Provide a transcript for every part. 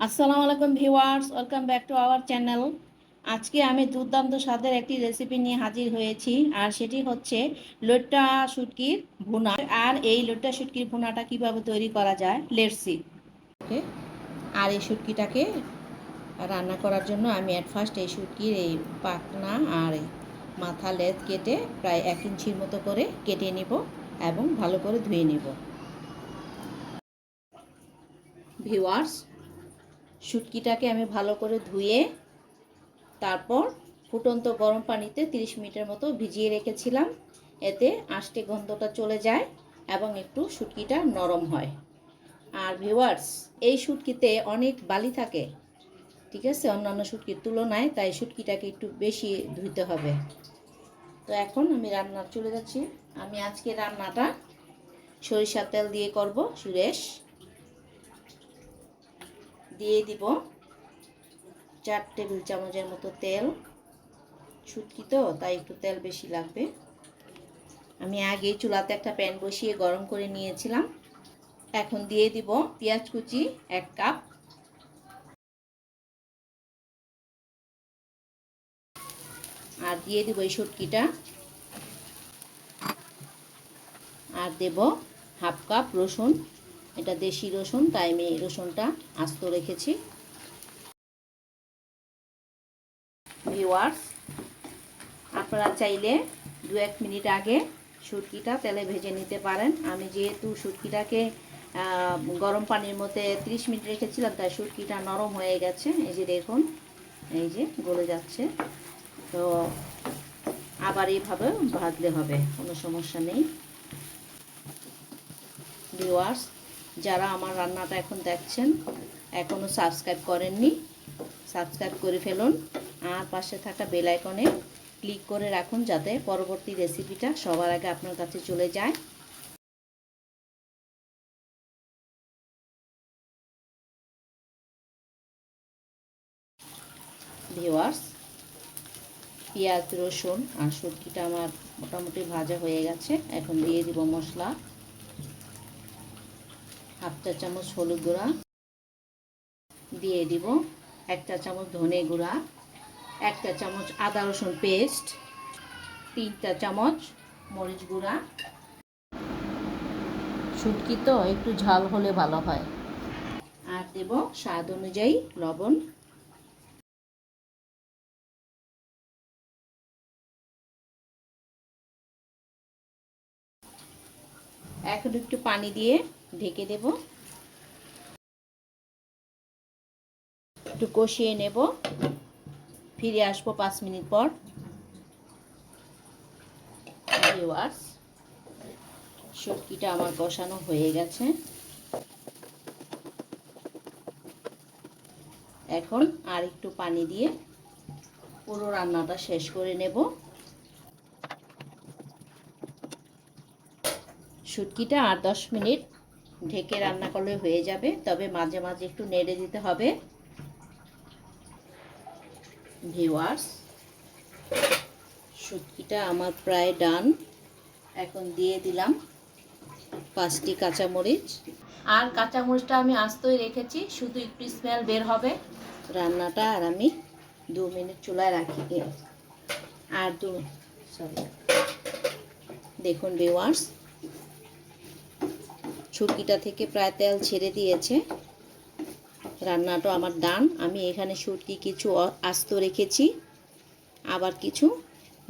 আসসালামু আলাইকুম viewers, welcome back to our channel. আজকে আমি দুর্দান্ত স্বাদের একটি রেসিপি নিয়ে হাজির হয়েছি, আর সেটি হচ্ছে লইট্টা শুটকির ভুনা। আর এই লইট্টা শুটকির ভুনাটা কিভাবে তৈরি করা যায়, লেটস সি। ওকে, আর এই শুটকিটাকে রান্না করার জন্য আমি অ্যাট ফার্স্ট এই শুটকির এই পাখনা আর মাথা লেজ কেটে প্রায় 1 ইঞ্চির মতো করে কেটে নিব এবং ভালো করে ধুয়ে নিব। ভিউয়ার্স, শুটকিটাকে আমি ভালো করে ধুয়ে তারপর ফুটন্ত গরম পানিতে 30 মিনিটের মতো ভিজিয়ে রেখেছিলাম। এতে আষ্টে গন্ধটা চলে যায় এবং একটু শুটকিটা নরম হয়। আর ভিউয়ার্স, এই শুটকিতে অনেক বালি থাকে, ঠিক আছে, অন্যান্য শুটকির তুলনায়, তাই শুটকিটাকে একটু বেশি ধুইতে হবে। তো এখন আমি রান্না চলে যাচ্ছি। আমি আজকে রান্নাটা সরিষার তেল দিয়ে করব। সুরেশ দিয়ে দিব 4 টেবিল চামচের মতো তেল। শুটকি তো তাই একটু তেল বেশি লাগবে। আমি আগে চুলাতে একটা প্যান বসিয়ে গরম করে নিয়েছিলাম। এখন দিয়ে দিব পেঁয়াজ কুচি 1 কাপ, আর দিয়ে দিব এই শুটকিটা, আর দেব হাফ কাপ রসুন। এটা দেশি রসুন, তাই আমি রসুনটা আস্ত রেখেছি। ভিউয়ার্স, আপনারা চাইলে 2-1 মিনিট আগে শুটকিটা তেলে ভেজে নিতে পারেন। আমি যেহেতু শুটকিটাকে গরম পানির মধ্যে 30 মিনিট রেখেছিলাম, তাই শুটকিটা নরম হয়ে গেছে। এই যে দেখুন, এই যে গলে যাচ্ছে। তো আবার এইভাবে ভাজলে হবে, কোনো সমস্যা নেই। ভিউয়ার্স, যারা আমার রান্নাটা এখন দেখছেন এখনও সাবস্ক্রাইব করেননি, সাবস্ক্রাইব করে ফেলুন, আর পাশে থাকা বেল আইকনে ক্লিক করে রাখুন যাতে পরবর্তী রেসিপিটা সবার আগে আপনার কাছে চলে যায়। ভিউয়ার্স, পেঁয়াজ রসুন আর শুটকিটা আমার মোটামুটি ভাজা হয়ে গেছে। এখন দিয়ে দিব মশলা। হাফ চা চামচ হলুদ গুঁড়া, দিয়ে দিব 1 চা চামচ ধনে গুঁড়া, 1 চা চামচ আদা রসুন পেস্ট, 3 চা চামচ মরিচ গুঁড়া। শুটকি তো একটু ঝাল হলে ভালো হয়। আর দেব স্বাদ অনুযায়ী লবণ। এখন একটু পানি দিয়ে ঢেকে দেব, একটু কষিয়ে নেব। ফিরে আসবো 5 মিনিট পর। ভিউয়ার্স, শুটকিটা আমার কষানো হয়ে গেছে। এখন আর একটু পানি দিয়ে পুরো রান্নাটা শেষ করে নেব। শুটকিটা আর 10 মিনিট ঢেকে রান্না করলে হয়ে যাবে, তবে মাঝে মাঝে একটু নেড়ে দিতে হবে। ভিউয়ার্স, শুটকিটা আমার প্রায় ডান। এখন দিয়ে দিলাম 5টি কাঁচামরিচ, আর কাঁচামরিচটা আমি আস্তই রেখেছি, শুধু একটু স্মেল বের হবে। রান্নাটা আর আমি 2 মিনিট চুলায় রাখি। আর দেখুন ভিউয়ার্স, শুটকিটা থেকে প্রায় তেল ছেড়ে দিয়েছে। রান্নাটা আমার ডান। আমি এখানে শুটকি কিছু আস্ত রেখেছি, আবার কিছু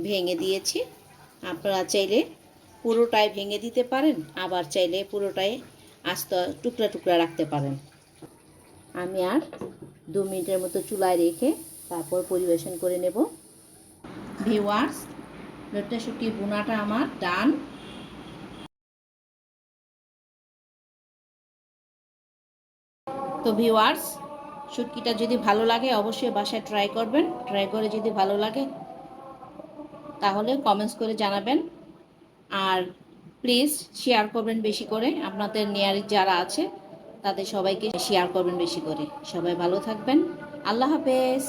ভেঙে দিয়েছি। আপনারা চাইলে পুরোটাই ভেঙে দিতে পারেন, আবার চাইলে পুরোটাই আস্ত টুকরা টুকরা রাখতে পারেন। আমি আর 2 মিনিটের মতো চুলায় রেখে তারপর পরিবেশন করে নেব। ভিউয়ার্স, লইট্টা শুটকির ভুনাটা আমার ডান। তো ভিউয়ার্স, শুটকিটা যদি ভালো লাগে অবশ্যই বাসায় ট্রাই করবেন। ট্রাই করে যদি ভালো লাগে তাহলে কমেন্টস করে জানাবেন, আর প্লিজ শেয়ার করবেন বেশি করে। আপনাদের নিয়ারে যারা আছে তাদের সবাইকে শেয়ার করবেন বেশি করে। সবাই ভালো থাকবেন। আল্লাহ হাফেজ।